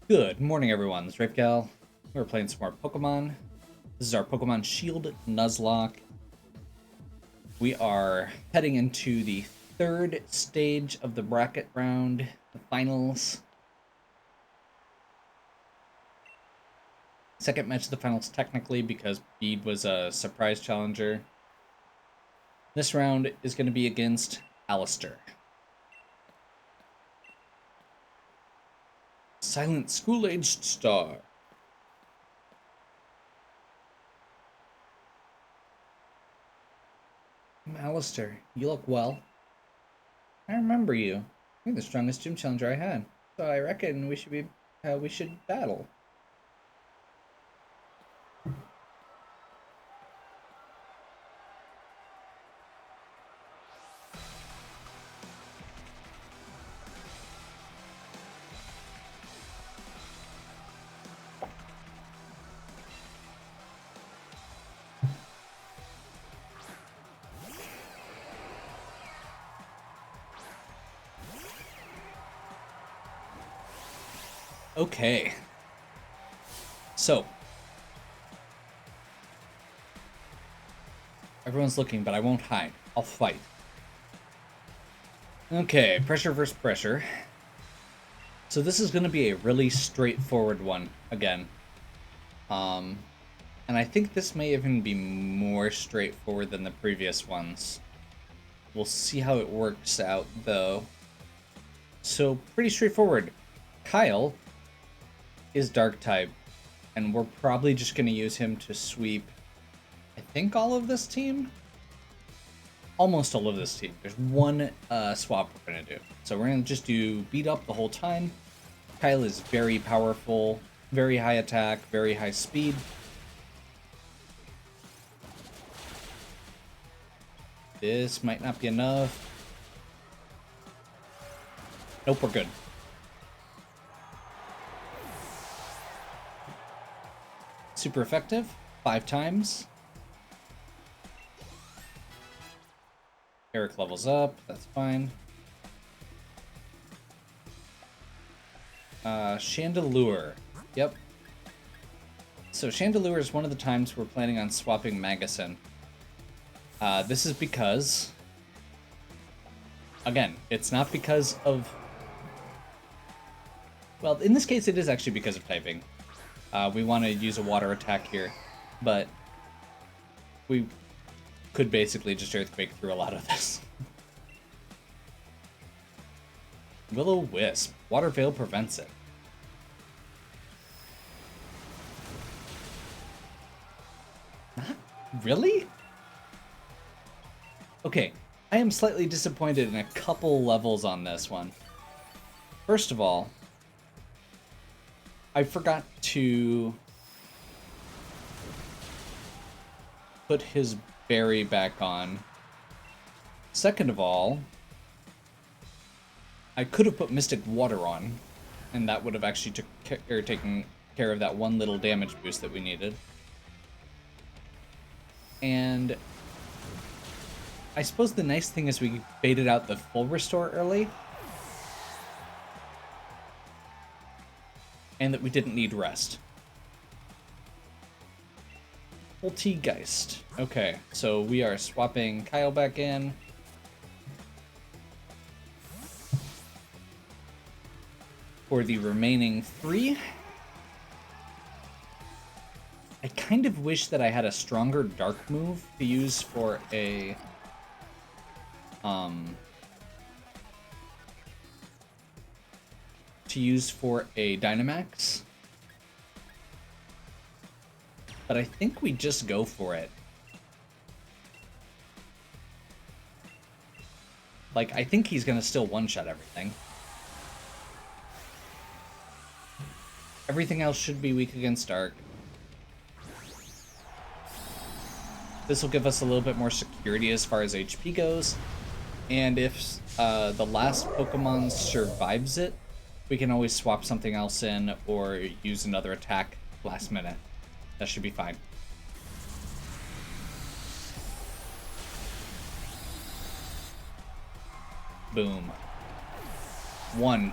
Good morning, everyone. This is Rapegal. We're playing some more Pokemon. This is our Pokemon Shield Nuzlocke. We are heading into the third stage of the bracket round, the finals. Second match of the finals, technically, because Bede was a surprise challenger. This round is going to be against Alistar. Silent school-aged star. Alistar, you look well. I remember you. You're the strongest gym challenger I had, so I reckon we should battle. Okay. So. Everyone's looking, but I won't hide. I'll fight. Okay, pressure versus pressure. So this is going to be a really straightforward one, again. And I think this may even be more straightforward than the previous ones. We'll see how it works out, though. So, pretty straightforward. Kyle is Dark type, and we're probably just going to use him to sweep, I think, all of this team? Almost all of this team. There's one swap we're going to do. So we're going to just do beat up the whole time. Kyle is very powerful, very high attack, very high speed. This might not be enough. Nope, we're good. Super effective, 5 times. Eric levels up, that's fine. Chandelure, yep. So Chandelure is one of the times we're planning on swapping Magasin. This is because, again, it's not because of, well, in this case it is actually because of typing. We want to use a water attack here, but we could basically just Earthquake through a lot of this. Will-O-Wisp. Water Veil prevents it. Not really? Okay, I am slightly disappointed in a couple levels on this one. First of all, I forgot to put his berry back on. Second of all, I could have put Mystic Water on, and that would have actually taken care of that one little damage boost that we needed. And I suppose the nice thing is we baited out the full restore early, and that we didn't need rest. Poltegeist. Okay, so we are swapping Kyle back in. For the remaining 3. I kind of wish that I had a stronger dark move to use for a Dynamax. But I think we just go for it. Like, I think he's gonna still one-shot everything. Everything else should be weak against Dark. This will give us a little bit more security as far as HP goes. And if the last Pokemon survives it, we can always swap something else in or use another attack last minute. That should be fine. Boom. 1.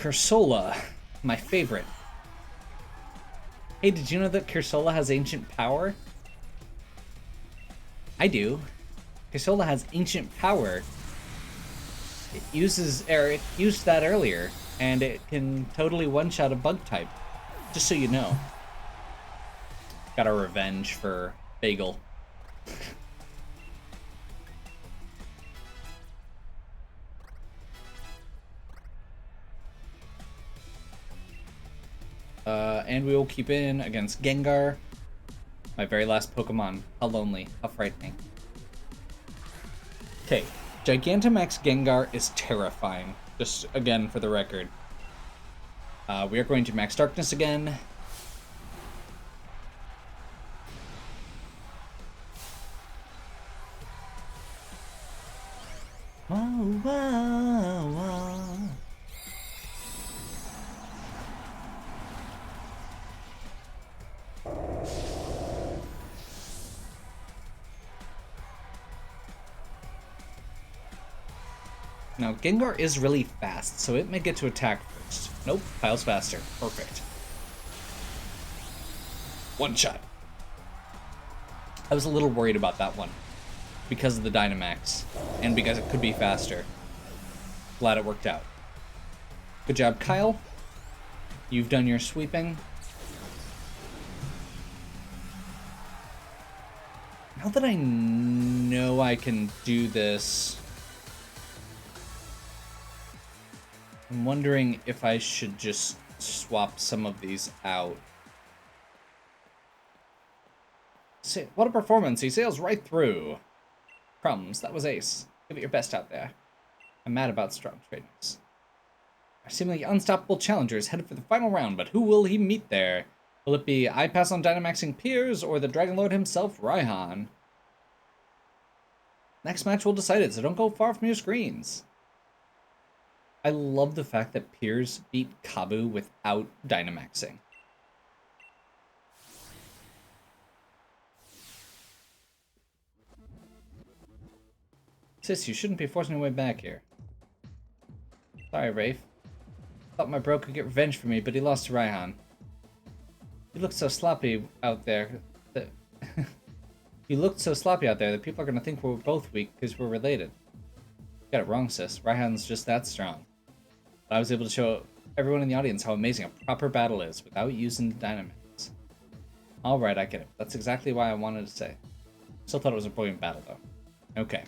Cursola, my favorite. Hey, did you know that Cursola has ancient power? I do. Cursola has ancient power. It used that earlier, and it can totally one-shot a bug type. Just so you know. Got a revenge for Bagel. And we will keep in against Gengar. My very last Pokemon. How lonely. How frightening. Okay. Gigantamax Gengar is terrifying. Just, again, for the record. We are going to Max Darkness again. Whoa, whoa, whoa. Now, Gengar is really fast, so it may get to attack first. Nope, Pyle's faster. Perfect. One shot. I was a little worried about that one because of the Dynamax and because it could be faster. Glad it worked out. Good job, Kyle. You've done your sweeping. Now that I know I can do this, I'm wondering if I should just swap some of these out. What a performance! He sails right through. Crumbs, that was ace. Give it your best out there. I'm mad about strong trainers. Our seemingly unstoppable challenger is headed for the final round, but who will he meet there? Will it be I pass on Dynamaxing Piers or the Dragon Lord himself, Raihan? Next match will decide it, so don't go far from your screens. I love the fact that Piers beat Kabu without Dynamaxing. Sis, you shouldn't be forcing your way back here. Sorry, Rafe. Thought my bro could get revenge for me, but he lost to Raihan. You looked so sloppy out there that... You looked so sloppy out there that people are going to think we're both weak because we're related. You got it wrong, sis. Raihan's just that strong. But I was able to show everyone in the audience how amazing a proper battle is without using the Dynamax. Alright, I get it. That's exactly why I wanted to say. Still thought it was a brilliant battle, though. Okay.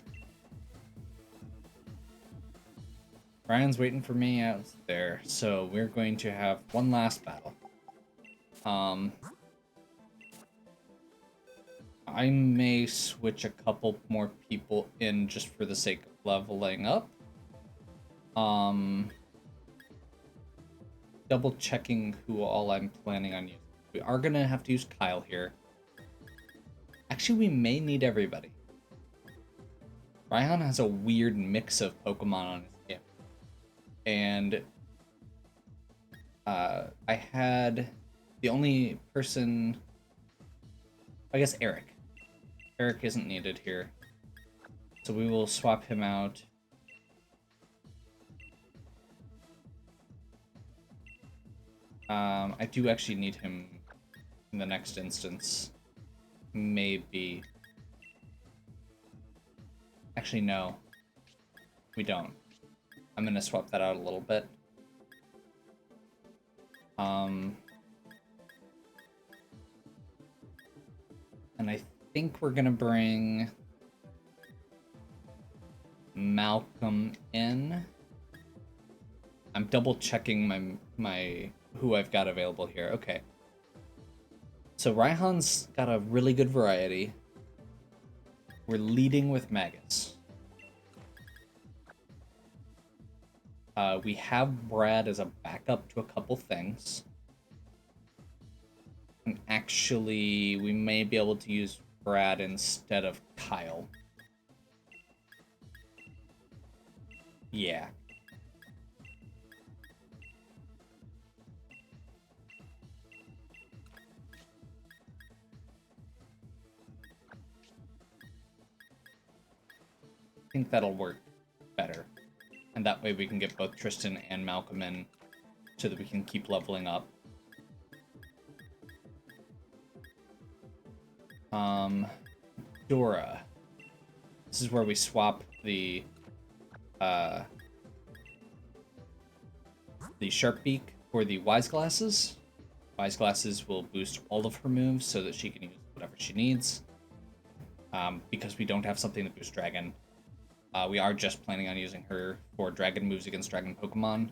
Ryan's waiting for me out there, so we're going to have one last battle. I may switch a couple more people in just for the sake of leveling up. Double checking who all I'm planning on using. We are gonna have to use Kyle here. Actually, we may need everybody. Raihan has a weird mix of Pokemon on his team. And I had the only person, I guess Eric. Eric isn't needed here. So we will swap him out. I do actually need him in the next instance. Maybe. Actually, no. We don't. I'm gonna swap that out a little bit. And I think we're gonna bring Malcolm in. I'm double checking my who I've got available here. Okay. So Raihan's got a really good variety. We're leading with Magus. We have Brad as a backup to a couple things. And actually, we may be able to use Brad instead of Kyle. Yeah. I think that'll work better. And that way we can get both Tristan and Malcolm in so that we can keep leveling up. Dora. This is where we swap the Sharp Beak for the Wise Glasses. Wise Glasses will boost all of her moves so that she can use whatever she needs. Because we don't have something to boost Dragon, we are just planning on using her for Dragon moves against Dragon Pokemon.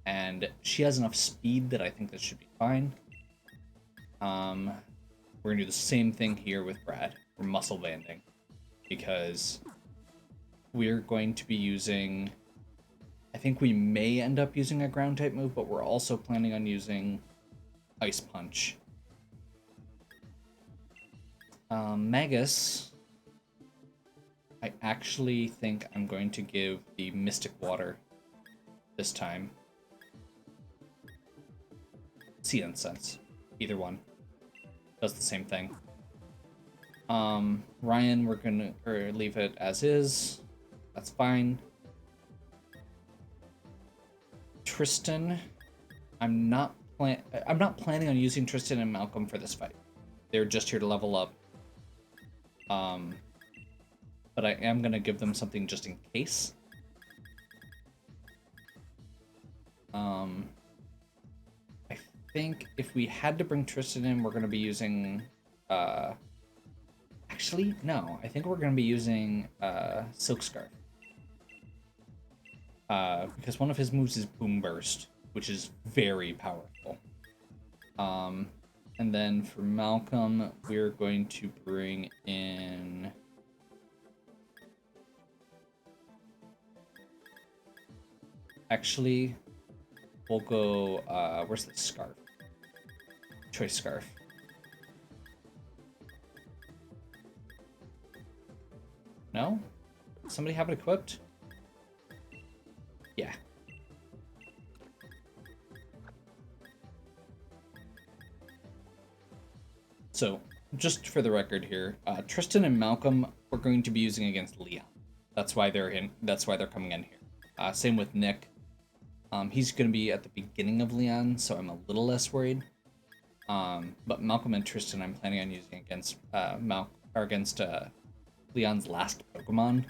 And she has enough speed that I think this should be fine. We're going to do the same thing here with Brad. We're muscle banding. Because we're going to be using... I think we may end up using a ground type move, but we're also planning on using Ice Punch. Magus, I actually think I'm going to give the Mystic Water this time. Sea Incense. Either one. Does the same thing. Ryan, we're gonna leave it as is. That's fine. Tristan, I'm not planning on using Tristan and Malcolm for this fight. They're just here to level up. But I am gonna give them something just in case. I think if we had to bring Tristan in, we're gonna be using actually, no, I think we're gonna be using Silk Scarf. Because one of his moves is Boom Burst, which is very powerful. And then for Malcolm, we're going to bring in... Actually, we'll go, where's the Scarf? Choice Scarf. No? Somebody have it equipped? Yeah. So, just for the record here, Tristan and Malcolm we're going to be using against Leon. That's why they're coming in here. Same with Nick. He's going to be at the beginning of Leon, so I'm a little less worried. But Malcolm and Tristan I'm planning on using against Leon's last Pokemon.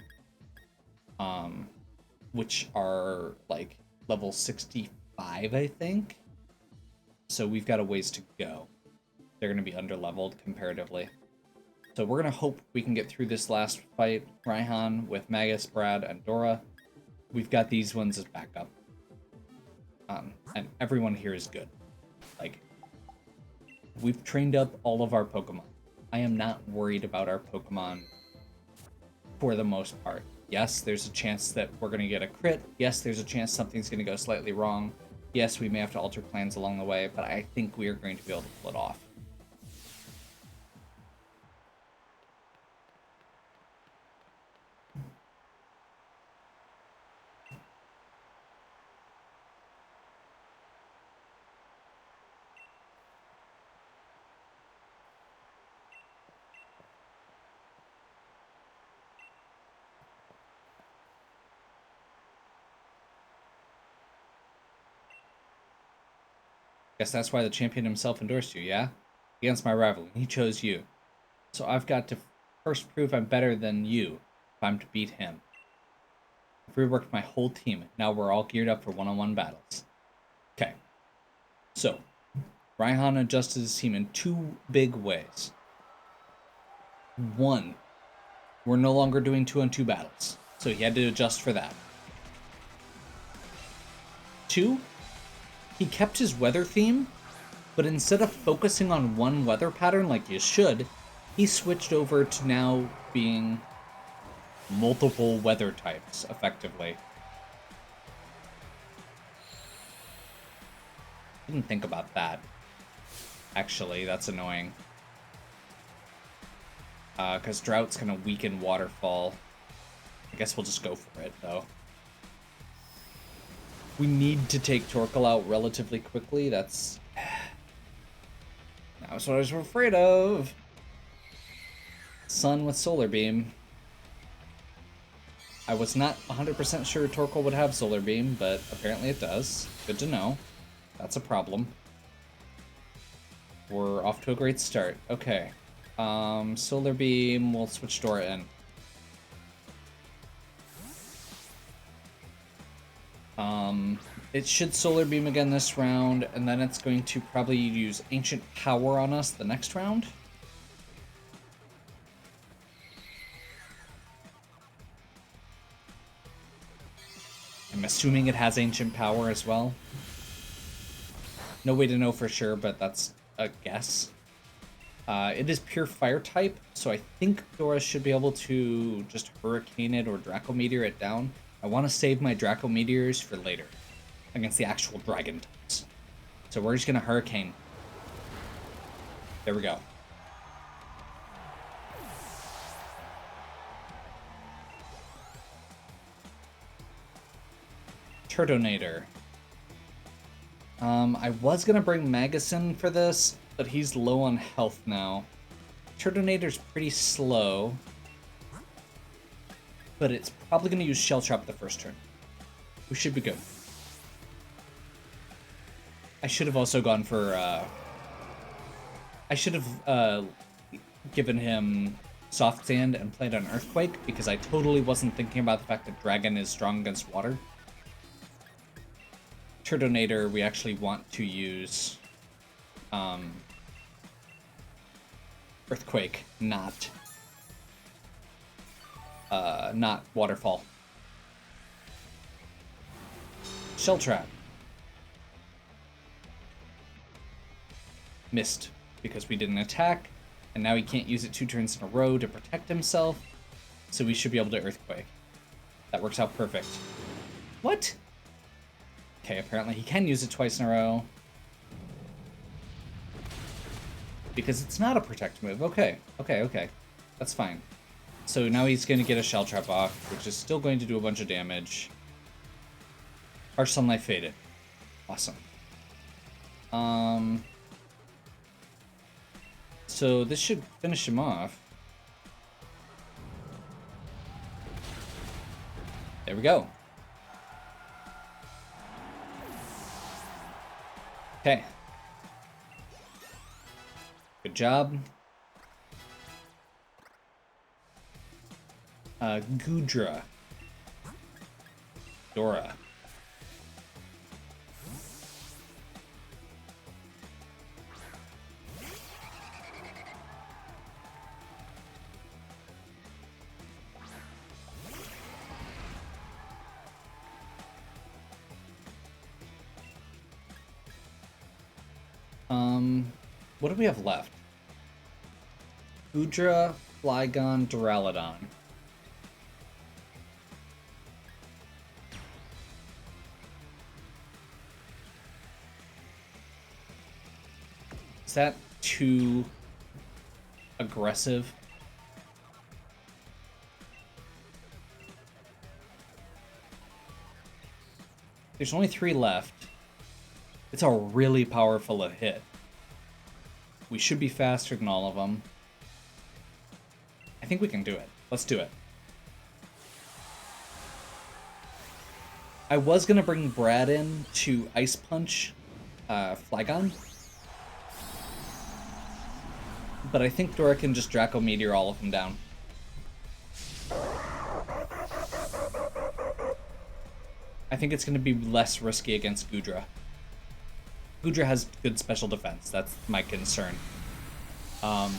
Which are like level 65, I think. So we've got a ways to go. They're going to be underleveled comparatively. So we're going to hope we can get through this last fight, Raihan, with Magus, Brad, and Dora. We've got these ones as backup. And everyone here is good. Like, we've trained up all of our Pokemon. I am not worried about our Pokemon for the most part. Yes, there's a chance that we're going to get a crit. Yes, there's a chance something's going to go slightly wrong. Yes, we may have to alter plans along the way, but I think we are going to be able to pull it off. Guess that's why the champion himself endorsed you, yeah? Against my rival, he chose you. So I've got to first prove I'm better than you if I'm to beat him. I've reworked my whole team. Now we're all geared up for one-on-one battles. Okay. So, Raihan adjusted his team in two big ways. One, we're no longer doing 2-on-2 battles, so he had to adjust for that. Two, he kept his weather theme, but instead of focusing on one weather pattern like you should, he switched over to now being multiple weather types, effectively. Didn't think about that. Actually, that's annoying. Because Drought's gonna weaken Waterfall. I guess we'll just go for it, though. We need to take Torkoal out relatively quickly. That's what I was afraid of. Sun with Solar Beam. I was not 100% sure Torkoal would have Solar Beam, but apparently it does. Good to know. That's a problem. We're off to a great start. Okay. Solar Beam, we'll switch Dora in. It should Solar Beam again this round, and then it's going to probably use Ancient Power on us the next round. I'm assuming it has Ancient Power as well. No way to know for sure, but that's a guess. It is pure Fire type, so I think Dora should be able to just Hurricane it or Draco Meteor it down. I want to save my Draco Meteors for later, against the actual Dragon types. So we're just going to Hurricane. There we go. Turtonator. I was going to bring Magasin for this, but he's low on health now. Turtonator's pretty slow, but it's probably going to use Shell Trap the first turn. We should be good. I should have also gone for, I should have given him Soft Sand and played on Earthquake, because I totally wasn't thinking about the fact that Dragon is strong against water. Turtonator, we actually want to use Earthquake, not Waterfall. Shell Trap. Missed, because we didn't attack, and now he can't use it 2 turns in a row to protect himself, so we should be able to Earthquake. That works out perfect. What? Okay, apparently he can use it twice in a row. Because it's not a protect move. Okay. That's fine. So now he's going to get a Shell Trap off, which is still going to do a bunch of damage. Harsh Sunlight faded. Awesome. So this should finish him off. There we go. Okay. Good job. Gudra. Dora. What do we have left? Gudra, Flygon, Duraludon. Is that too aggressive? There's only 3 left. It's a really powerful hit. We should be faster than all of them. I think we can do it. Let's do it. I was going to bring Brad in to Ice Punch Flygon. But I think Dora can just Draco Meteor all of them down. I think it's going to be less risky against Gudra. Gudra has good special defense. That's my concern.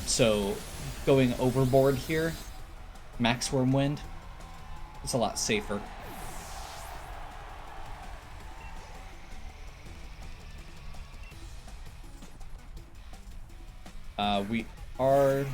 So going overboard here, Max Worm Wind, is a lot safer. We are...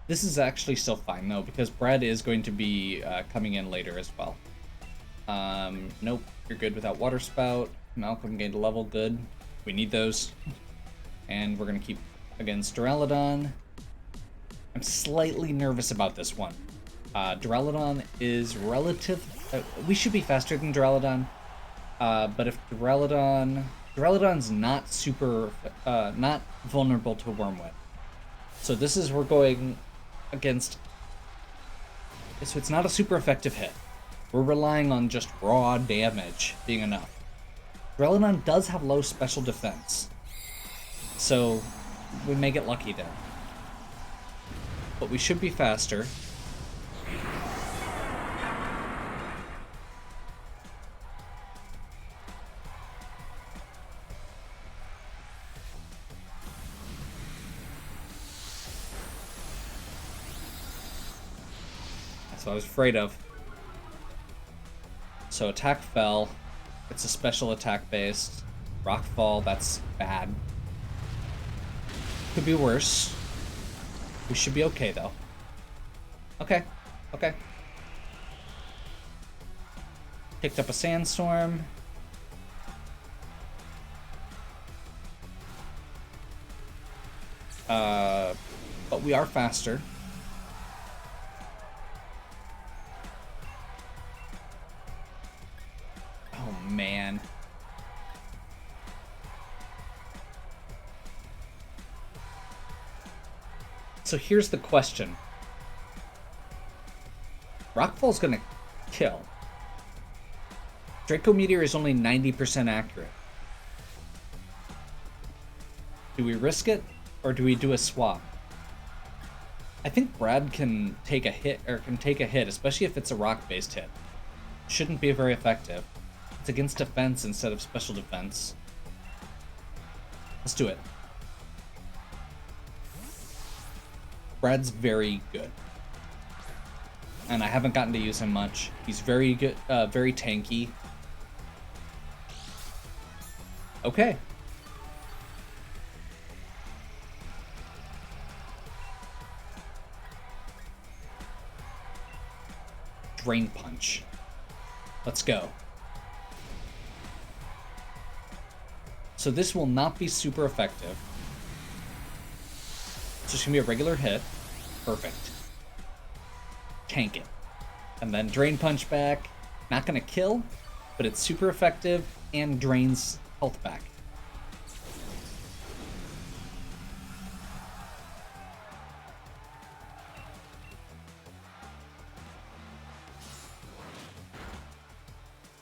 This is actually still fine, though, because Brad is going to be coming in later as well. Nope, you're good without Water Spout. Malcolm gained a level, good. We need those. And we're going to keep against Duraludon. I'm slightly nervous about this one. Duraludon is relative... we should be faster than Duraludon. But if Duraludon's not super... not vulnerable to Wormwood. So this is... we're going against... so it's not a super effective hit. We're relying on just raw damage being enough. Duraludon does have low special defense. So we may get lucky there. But we should be faster. That's what I was afraid of. So attack fell. It's a special attack based. Rockfall, that's bad. Could be worse. We should be okay though. Okay. Okay. Picked up a sandstorm. But we are faster. Oh man. So here's the question. Rockfall's gonna kill. Draco Meteor is only 90% accurate. Do we risk it, or do we do a swap? I think Brad can take a hit, especially if it's a rock-based hit. Shouldn't be very effective. It's against defense instead of special defense. Let's do it. Brad's very good. And I haven't gotten to use him much. He's very good, very tanky. Okay. Drain Punch. Let's go. So this will not be super effective. It's just gonna be a regular hit. Perfect. Tank it. And then Drain Punch back. Not gonna kill, but it's super effective and drains health back.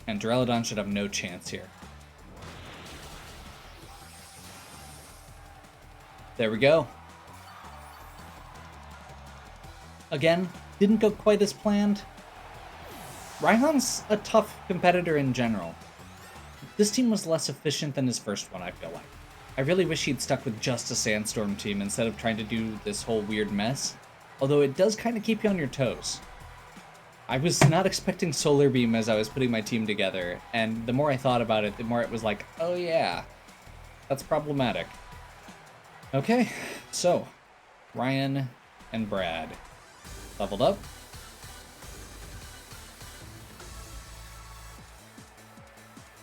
And Duraludon should have no chance here. There we go. Again, didn't go quite as planned. Raihan's a tough competitor in general. This team was less efficient than his first one, I feel like. I really wish he'd stuck with just a Sandstorm team instead of trying to do this whole weird mess. Although it does kind of keep you on your toes. I was not expecting Solar Beam as I was putting my team together, and the more I thought about it, the more it was like, oh yeah, that's problematic. Okay, so, Ryan and Brad leveled up.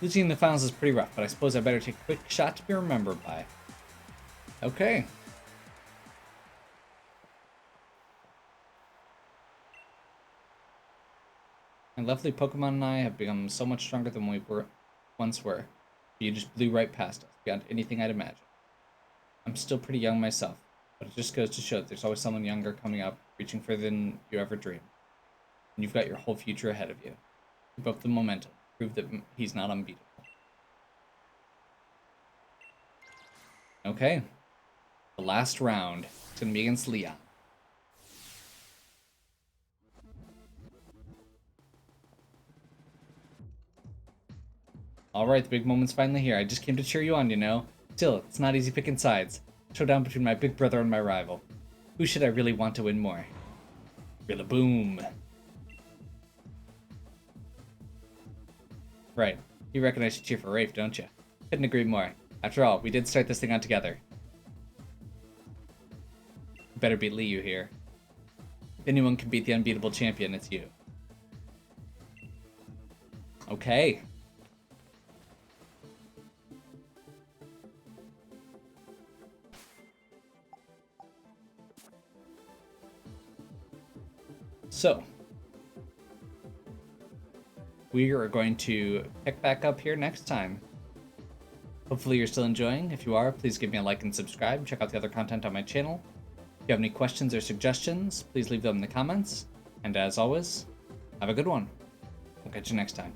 Losing in the finals is pretty rough, but I suppose I better take a quick shot to be remembered by. Okay. My lovely Pokemon and I have become so much stronger than we once were. You just blew right past us, beyond anything I'd imagine. I'm still pretty young myself, but it just goes to show that there's always someone younger coming up, reaching further than you ever dreamed. And you've got your whole future ahead of you. Keep up the momentum. Prove that he's not unbeatable. Okay. The last round. It's going to be against Leon. Alright, the big moment's finally here. I just came to cheer you on, you know. Still, it's not easy picking sides. Showdown between my big brother and my rival. Who should I really want to win more? Rillaboom. Right. You reckon I should cheer for Rafe, don't you? Couldn't agree more. After all, we did start this thing on together. Better beat Liu here. If anyone can beat the unbeatable champion, it's you. Okay. So, we are going to pick back up here next time. Hopefully you're still enjoying. If you are, please give me a like and subscribe. Check out the other content on my channel. If you have any questions or suggestions, please leave them in the comments. And as always, have a good one. I'll catch you next time.